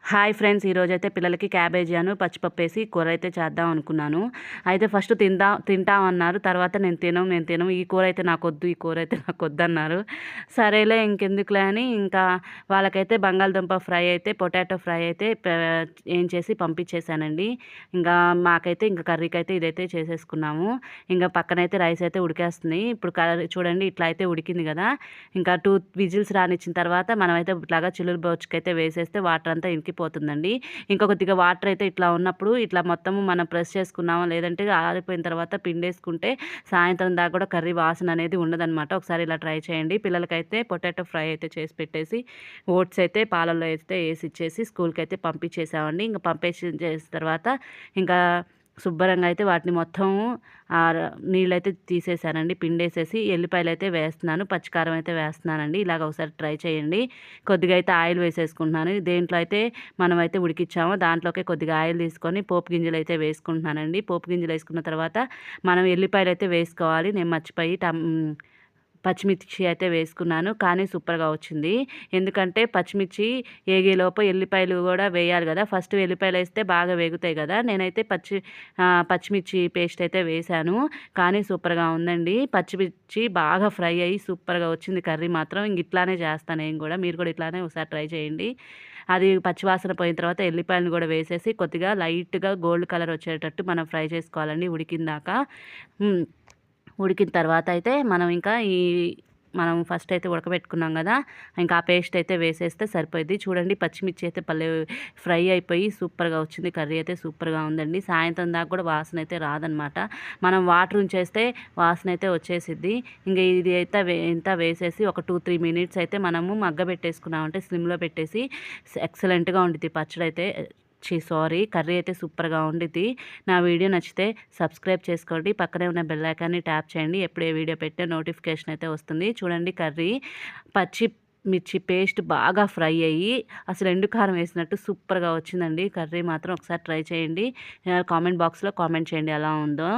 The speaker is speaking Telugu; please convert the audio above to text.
హాయ్ ఫ్రెండ్స్, ఈరోజైతే పిల్లలకి క్యాబేజీ పచ్చిపప్పు వేసి కూర అయితే చేద్దాం అనుకున్నాను. అయితే ఫస్ట్ తింటామన్నారు. తర్వాత నేను తినం, ఈ కూర అయితే నాకొద్దు, ఈ కూర అయితే నాకొద్దు అన్నారు. సరేలే ఇంకెందుకులే అని ఇంకా వాళ్ళకైతే బంగాళదుంప ఫ్రై అయితే, పొటాటో ఫ్రై అయితే ఏం చేసి పంపించేశానండి. ఇంకా మాకైతే ఇంకా కర్రీకి అయితే ఇదైతే చేసేసుకున్నాము. ఇంకా పక్కనైతే రైస్ అయితే ఉడికేస్తుంది. ఇప్పుడు కర్రీ చూడండి, ఇట్లా అయితే ఉడికింది కదా. ఇంకా 2 విజిల్స్ రానిచ్చిన తర్వాత మనమైతే ఇట్లాగా చిల్లులు బోచుకైతే వేసేస్తే వాటర్ అంతా ఇంకిపోతుందండి. ఇంకా కొద్దిగా వాటర్ అయితే ఇట్లా ఉన్నప్పుడు ఇట్లా మొత్తము మనం ప్రెస్ చేసుకున్నామా, లేదంటే ఆరిపోయిన తర్వాత పిండేసుకుంటే సాయంత్రం దాకా కూడా కర్రీ వాసన అనేది ఉండదనమాట. ఒకసారి ఇలా ట్రై చేయండి. పిల్లలకైతే పొటాటో ఫ్రై అయితే చేసి పెట్టేసి ఓట్స్ అయితే పాలల్లో అయితే వేసి ఇచ్చేసి స్కూల్కి అయితే పంపించేసామండి. ఇంకా చేసిన తర్వాత ఇంకా శుభ్రంగా అయితే వాటిని మొత్తం నీళ్ళైతే తీసేసానండి. పిండేసేసి ఎల్లిపాయలు అయితే వేస్తున్నాను, పచ్చికారం అయితే వేస్తున్నానండి. ఇలాగ ఒకసారి ట్రై చేయండి. కొద్దిగా అయితే ఆయిల్ వేసేసుకుంటున్నాను. దేంట్లో అయితే మనమైతే ఉడికిచ్చామో దాంట్లోకే కొద్దిగా ఆయిల్ తీసుకొని పోపు గింజలు అయితే వేసుకుంటున్నానండి. పోపు గింజలు వేసుకున్న తర్వాత మనం ఎల్లిపాయలు అయితే వేసుకోవాలి. నేను మర్చిపోయి పచ్చిమిర్చి అయితే వేసుకున్నాను, కానీ సూపర్గా వచ్చింది. ఎందుకంటే పచ్చిమిర్చి ఏగేలోపు ఎల్లిపాయలు కూడా వేయాలి కదా. ఫస్ట్ ఎల్లిపాయలు వేస్తే బాగా వేగుతాయి కదా. నేనైతే పచ్చిమిర్చి పేస్ట్ అయితే వేశాను, కానీ సూపర్గా ఉందండి. పచ్చిమిర్చి బాగా ఫ్రై అయ్యి సూపర్గా వచ్చింది కర్రీ మాత్రం. ఇంక ఇట్లానే చేస్తాను నేను కూడా. మీరు కూడా ఇట్లానే ఒకసారి ట్రై చేయండి. అది పచ్చివాసన పోయిన తర్వాత ఎల్లిపాయలను కూడా వేసేసి కొద్దిగా లైట్గా గోల్డ్ కలర్ వచ్చేటట్టు మనం ఫ్రై చేసుకోవాలండి ఉడికిందాక. ఉడికిన తర్వాత అయితే మనం ఫస్ట్ అయితే ఉడకబెట్టుకున్నాం కదా, ఇంకా ఆ పేస్ట్ అయితే వేసేస్తే సరిపోయింది. చూడండి, పచ్చిమిర్చి అయితే ఫ్రై అయిపోయి సూపర్గా వచ్చింది. కర్రీ అయితే సూపర్గా ఉందండి. సాయంత్రం దాకా కూడా వాసన అయితే రాదనమాట. మనం వాటర్ ఉంచేస్తే వాసన అయితే వచ్చేసిద్ది. ఇంకా ఇది అయితే ఇంత వేసేసి ఒక 2-3 మినిట్స్ అయితే మనము మగ్గబెట్టేసుకున్నామంటే స్లిమ్లో పెట్టేసి ఎక్సలెంట్గా ఉండిద్ది పచ్చడి అయితే. కర్రీ అయితే సూపర్గా ఉండిద్ది. నా వీడియో నచ్చితే సబ్స్క్రైబ్ చేసుకోండి. పక్కనే ఉన్న బెల్ ఐకాన్ని ట్యాప్ చేయండి. ఎప్పుడు ఏ వీడియో పెట్టే నోటిఫికేషన్ అయితే వస్తుంది. చూడండి, కర్రీ మిర్చి పేస్ట్ బాగా ఫ్రై అయ్యి అసలు ఎండు కారం వేసినట్టు సూపర్గా వచ్చిందండి. కర్రీ మాత్రం ఒకసారి ట్రై చేయండి. కామెంట్ బాక్స్లో కామెంట్ చేయండి ఎలా ఉందో.